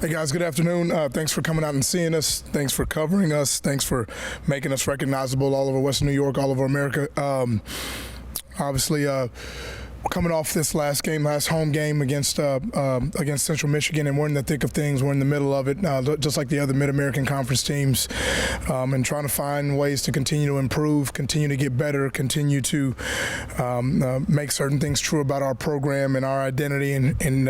Hey guys, good afternoon. Thanks for coming out and seeing us. Thanks for covering us. Thanks for making us recognizable all over Western New York, all over America. Obviously, we're coming off this last home game against Central Michigan, and we're in the thick of things. We're in the middle of it, just like the other Mid-American Conference teams, and trying to find ways to continue to improve, continue to get better, continue to make certain things true about our program and our identity and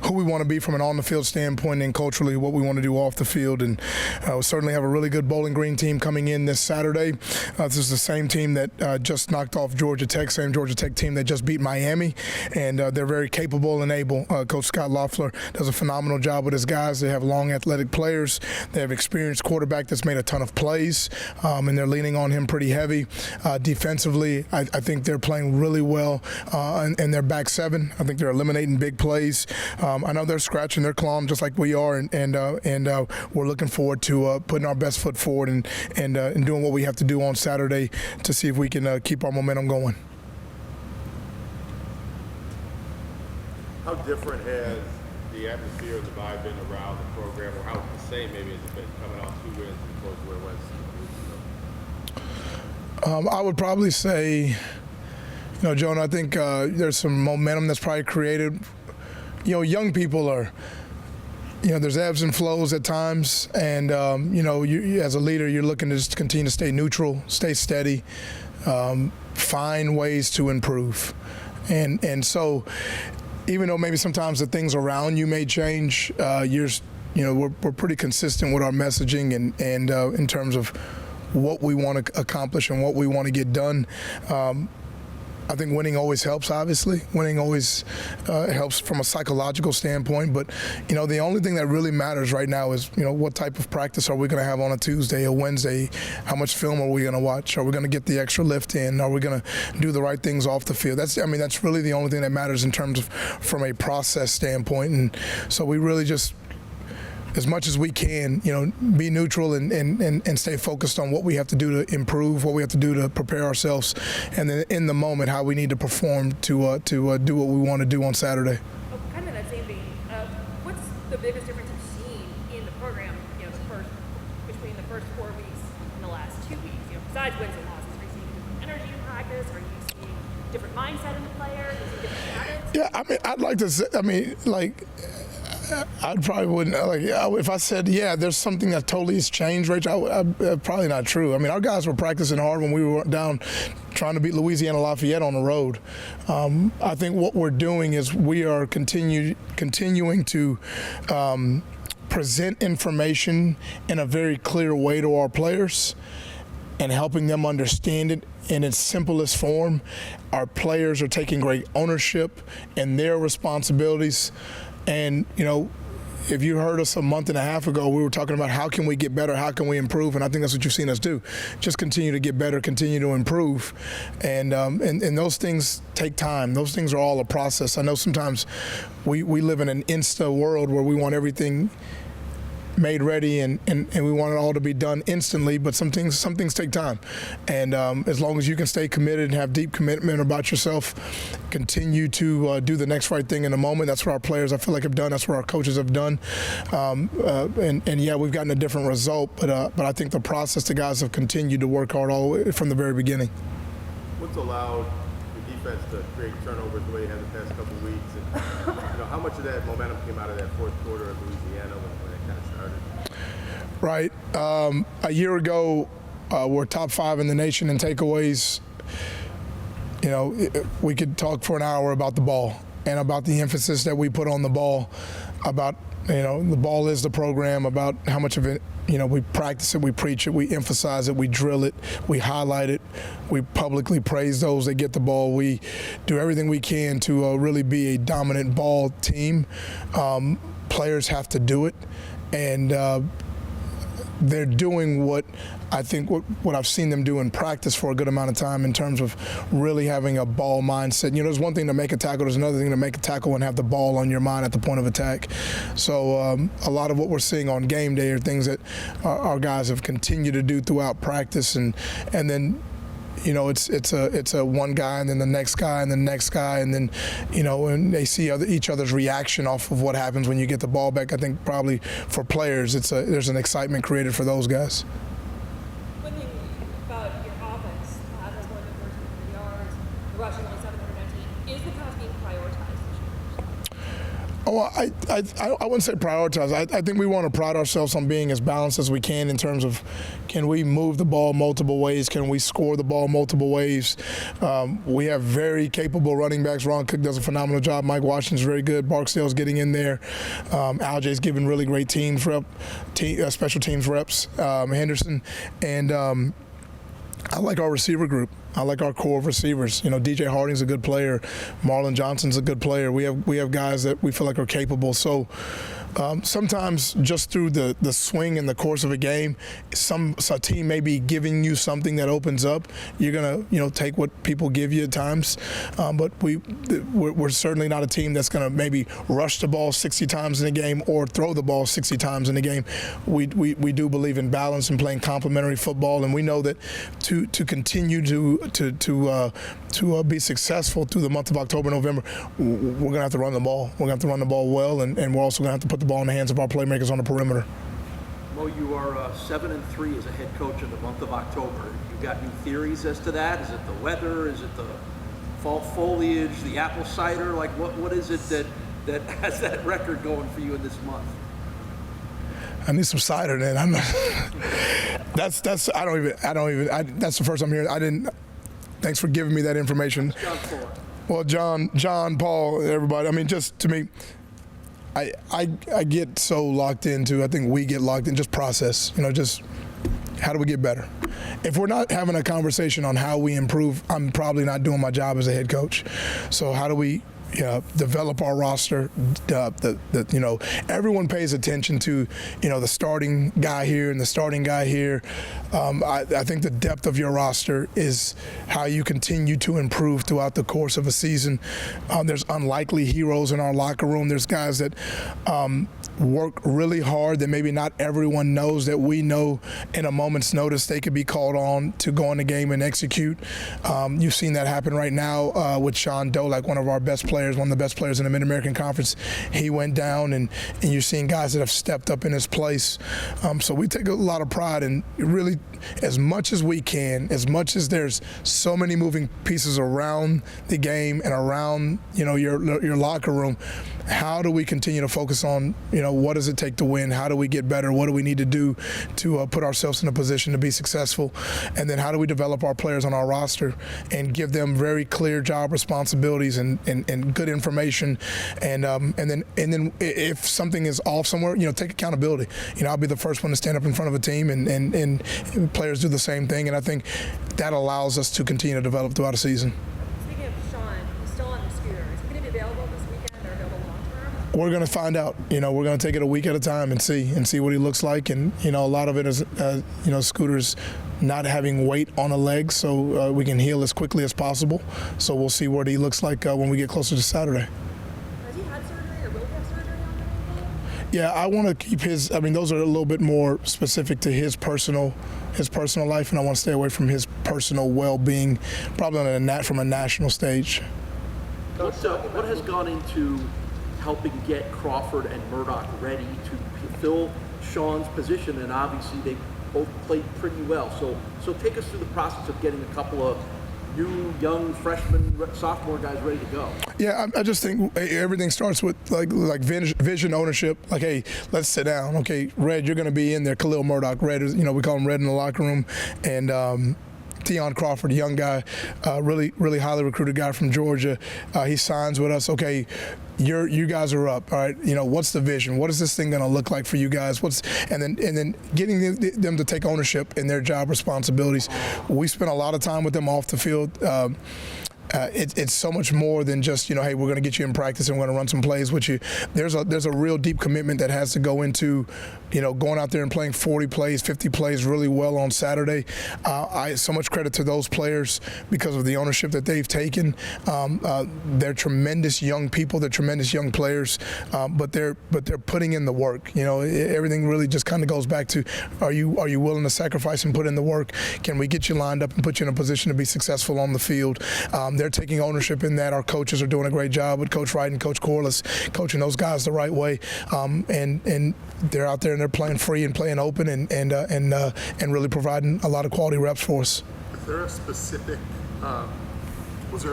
who we want to be from an on-the-field standpoint and culturally what we want to do off the field. And we certainly have a really good Bowling Green team coming in this Saturday. This is the same team that just knocked off Georgia Tech, same Georgia Tech team that just beat Miami, and they're very capable and able. Coach Scott Loeffler does a phenomenal job with his guys. They have long athletic players. They have experienced quarterback that's made a ton of plays, and they're leaning on him pretty heavy. Defensively, I think they're playing really well in their back seven. I think they're eliminating big plays. I know they're scratching their clawing just like we are, and we're looking forward to putting our best foot forward and doing what we have to do on Saturday to see if we can keep our momentum going. How different has the atmosphere and the vibe been around the program, or how the same maybe has it been coming off 2 wins as opposed to where it was? I would probably say, Jonah, I think there's some momentum that's probably created. Young people are, there's ebbs and flows at times, and you, as a leader, you're looking to just continue to stay neutral, stay steady, find ways to improve, and so. Even though maybe sometimes the things around you may change, we're pretty consistent with our messaging and in terms of what we want to accomplish and what we want to get done. I think winning always helps, obviously. Winning always helps from a psychological standpoint. But, the only thing that really matters right now is, what type of practice are we going to have on a Tuesday or Wednesday? How much film are we going to watch? Are we going to get the extra lift in? Are we going to do the right things off the field? That's really the only thing that matters in terms of from a process standpoint. And so we really just, as much as we can, be neutral and stay focused on what we have to do to improve, what we have to do to prepare ourselves, and then in the moment how we need to perform to do what we want to do on Saturday. Kind of that same vein, what's the biggest difference you've seen in the program, between the first 4 weeks and the last 2 weeks? Besides wins and losses, are you seeing different energy in practice? Are you seeing different mindset in the player? Are you seeing different habits? Yeah, I'd like to say, I probably wouldn't, if I said, there's something that totally has changed, Rachel, probably not true. Our guys were practicing hard when we were down trying to beat Louisiana Lafayette on the road. I think what we're doing is we are continuing to present information in a very clear way to our players and helping them understand it in its simplest form. Our players are taking great ownership in their responsibilities. And, if you heard us a month and a half ago, we were talking about how can we get better, how can we improve, and I think that's what you've seen us do. Just continue to get better, continue to improve, and those things take time. Those things are all a process. I know sometimes we live in an insta world where we want everything made ready and we want it all to be done instantly, but some things take time, and as long as you can stay committed and have deep commitment about yourself, continue to do the next right thing in the moment. That's what our players, I feel like, have done. That's what our coaches have done, we've gotten a different result, but I think the process, the guys have continued to work hard all the way from the very beginning. What's allowed the defense to create turnovers the way it has the past couple of weeks, and how much of that momentum came out of that fourth quarter of Louisiana when it kind of started? Right. A year ago, we're top 5 in the nation in takeaways. We could talk for an hour about the ball and about the emphasis that we put on the ball, about, the ball is the program, about how much of it, we practice it, we preach it, we emphasize it, we drill it, we highlight it, we publicly praise those that get the ball. We do everything we can to really be a dominant ball team. Players have to do it, and they're doing what I think what I've seen them do in practice for a good amount of time in terms of really having a ball mindset. There's one thing to make a tackle, there's another thing to make a tackle and have the ball on your mind at the point of attack. So a lot of what we're seeing on game day are things that our guys have continued to do throughout practice, and then it's a one guy and then the next guy and the next guy, and then and they see each other's reaction off of what happens when you get the ball back. I think probably for players, there's an excitement created for those guys. When you about your offense, has more than 1,300 yards, the rushing only 719, is the pass being prioritized this year? Oh, I wouldn't say prioritize. I think we want to pride ourselves on being as balanced as we can in terms of, can we move the ball multiple ways? Can we score the ball multiple ways? We have very capable running backs. Ron Cook does a phenomenal job. Mike Washington's very good. Barksdale's getting in there. Aljay's giving really great special teams reps. Henderson. And I like our receiver group. I like our core of receivers. DJ Harding's a good player. Marlon Johnson's a good player. We have guys that we feel like are capable. So sometimes just through the swing and the course of a game, a team may be giving you something that opens up. You're gonna take what people give you at times, but we're certainly not a team that's gonna maybe rush the ball 60 times in a game or throw the ball 60 times in a game. We do believe in balance and playing complementary football, and we know that to continue to be successful through the month of October, November, we're gonna have to run the ball. We're gonna have to run the ball well, and we're also gonna have to put the ball in the hands of our playmakers on the perimeter. Well, you are 7-3 as a head coach in the month of October. You got any theories as to that? Is it the weather? Is it the fall foliage? The apple cider? Like what is it that has that record going for you in this month? I need some cider, then. I'm not. That's the first I'm hearing. Thanks for giving me that information. John Paul. Well, John, Paul, everybody. I mean, just to me, I get so locked into. I think we get locked in just process. Just how do we get better? If we're not having a conversation on how we improve, I'm probably not doing my job as a head coach. So how do we develop our roster? Everyone pays attention to the starting guy here and the starting guy here. I think the depth of your roster is how you continue to improve throughout the course of a season. There's unlikely heroes in our locker room. There's guys that work really hard that maybe not everyone knows that we know in a moment's notice they could be called on to go in the game and execute. You've seen that happen right now with Sean Doe, like one of our best players, one of the best players in the Mid-American Conference. He went down, and you're seeing guys that have stepped up in his place. So we take a lot of pride in really, as much as we can, as much as there's so many moving pieces around the game and around your locker room, how do we continue to focus on what does it take to win? How do we get better? What do we need to do to put ourselves in a position to be successful? And then how do we develop our players on our roster and give them very clear job responsibilities and good information? And then if something is off somewhere, take accountability. I'll be the first one to stand up in front of a team, and players do the same thing. And I think that allows us to continue to develop throughout a season. Speaking of Sean, he's still on the scooter. Is he going to be available this weekend or available long term? We're going to find out. We're going to take it a week at a time and see what he looks like. And a lot of it is scooters not having weight on a leg, so we can heal as quickly as possible. So we'll see what he looks like when we get closer to Saturday. Has he had surgery or will he have surgery on the ankle? Yeah, I want to keep his. I mean, those are a little bit more specific to his personal life, and I want to stay away from his personal well-being, probably from a national stage. What has gone into helping get Crawford and Murdoch ready to fill Sean's position? And obviously they both played pretty well. So take us through the process of getting a couple of new, young, freshman, sophomore guys ready to go. Yeah, I just think everything starts with like vision, ownership. Like, hey, let's sit down. Okay, Red, you're going to be in there. Khalil Murdoch, Red, we call him Red in the locker room, and Deion Crawford, young guy, really highly recruited guy from Georgia. He signs with us. Okay, you guys are up. All right, what's the vision? What is this thing going to look like for you guys? And then getting them to take ownership in their job responsibilities. We spent a lot of time with them off the field. It's so much more than just hey, we're going to get you in practice and we're going to run some plays with you. There's a real deep commitment that has to go into going out there and playing 40 plays, 50 plays really well on Saturday. So much credit to those players because of the ownership that they've taken. They're tremendous young people. They're tremendous young players, but they're putting in the work. Everything really just kind of goes back to, are you willing to sacrifice and put in the work? Can we get you lined up and put you in a position to be successful on the field? They're taking ownership in that. Our coaches are doing a great job with Coach Wright and Coach Corliss, coaching those guys the right way, and they're out there and they're playing free and playing open and really providing a lot of quality reps for us. Was there a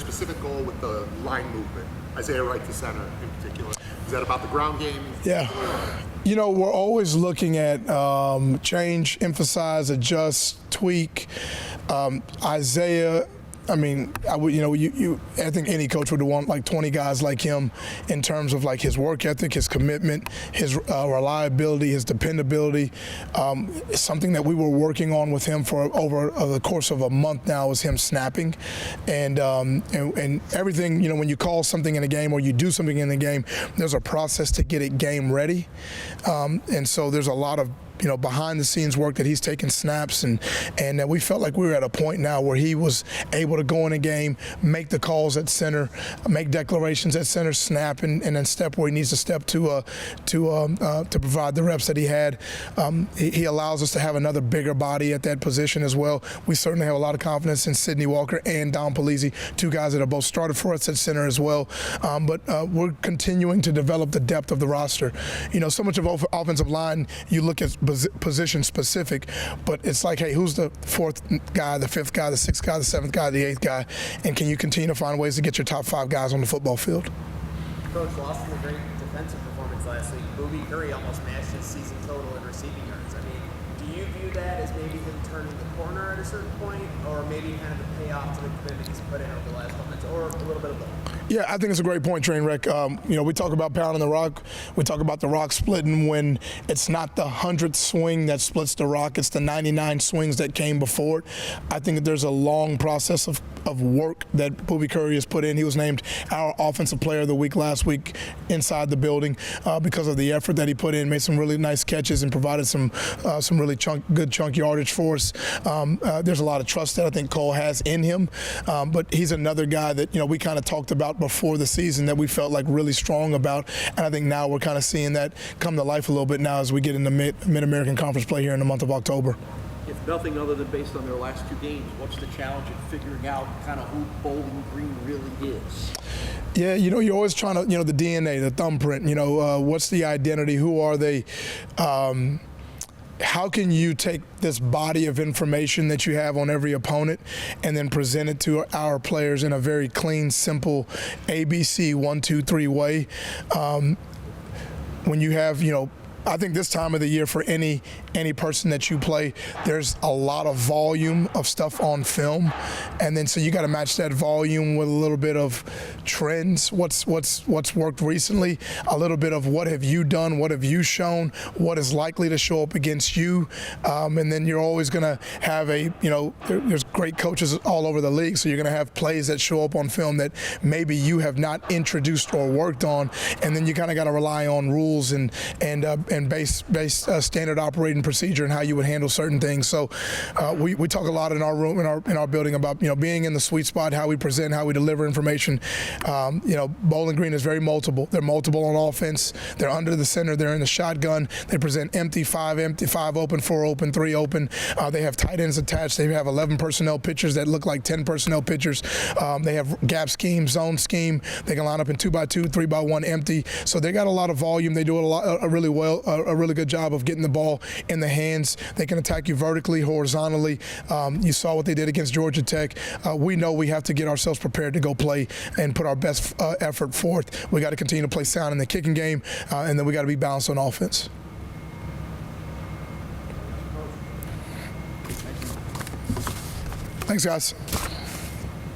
specific goal with the line movement, Isaiah Wright to center in particular? Is that about the ground game? Yeah. We're always looking at change, emphasize, adjust, tweak. Isaiah, I think any coach would want like 20 guys like him in terms of like his work ethic, his commitment, his reliability, his dependability. Something that we were working on with him for over the course of a month now is him snapping, and everything. When you call something in a game or you do something in a game, there's a process to get it game ready, and so there's a lot of behind the scenes work that he's taking snaps, and that we felt like we were at a point now where he was able to go in a game, make the calls at center, make declarations at center, snap, and then step where he needs to step to provide the reps that he had. He allows us to have another bigger body at that position as well. We certainly have a lot of confidence in Sidney Walker and Don Polizzi, two guys that have both started for us at center as well. But we're continuing to develop the depth of the roster. So much of offensive line, you look at position specific, but it's like, hey, who's the fourth guy, the fifth guy, the sixth guy, the seventh guy, the eighth guy, and can you continue to find ways to get your top 5 guys on the football field? Coach, lost in a great defensive performance last week. Boobie Curry almost matched his season total in receiving yards. Do you view that as maybe him turning the corner at a certain point, or maybe kind of the payoff to the commitment he's put in over the last couple months, or a little bit of both? Yeah, I think it's a great point, Trainwreck. We talk about pounding the rock. We talk about the rock splitting when it's not the 100th swing that splits the rock. It's the 99 swings that came before it. I think that there's a long process of work that Boobie Curry has put in. He was named our Offensive Player of the Week last week inside the building because of the effort that he put in, made some really nice catches and provided some really good chunk yardage for us. There's a lot of trust that I think Cole has in him, but he's another guy that we kind of talked about before the season that we felt like really strong about, and I think now we're kind of seeing that come to life a little bit now as we get into Mid-American Conference play here in the month of October. If nothing other than based on their last 2 games, what's the challenge in figuring out kind of who Bowling Green really is? Yeah, you're always trying to, the DNA, the thumbprint, what's the identity, who are they? How can you take this body of information that you have on every opponent and then present it to our players in a very clean, simple ABC 1, 2, 3 way? When you have, I think this time of the year for any person that you play, there's a lot of volume of stuff on film, and then so you got to match that volume with a little bit of trends. What's worked recently? A little bit of what have you done? What have you shown? What is likely to show up against you? And then you're always going to have there's great coaches all over the league, so you're going to have plays that show up on film that maybe you have not introduced or worked on, and then you kind of got to rely on rules and base standard operating procedure and how you would handle certain things. So we talk a lot in our room, in our building about being in the sweet spot, how we present, how we deliver information. Bowling Green is very multiple. They're multiple on offense. They're under the center. They're in the shotgun. They present empty, 5 open, 4 open, 3 open. They have tight ends attached. They have 11 personnel pitchers that look like 10 personnel pitchers. They have gap scheme, zone scheme. They can line up in 2x2, 3x1 empty. So they got a lot of volume. They do a really good job of getting the ball in the hands. They can attack you vertically, horizontally. You saw what they did against Georgia Tech. We know we have to get ourselves prepared to go play and put our best effort forth. We got to continue to play sound in the kicking game, and then we got to be balanced on offense. Thanks, guys.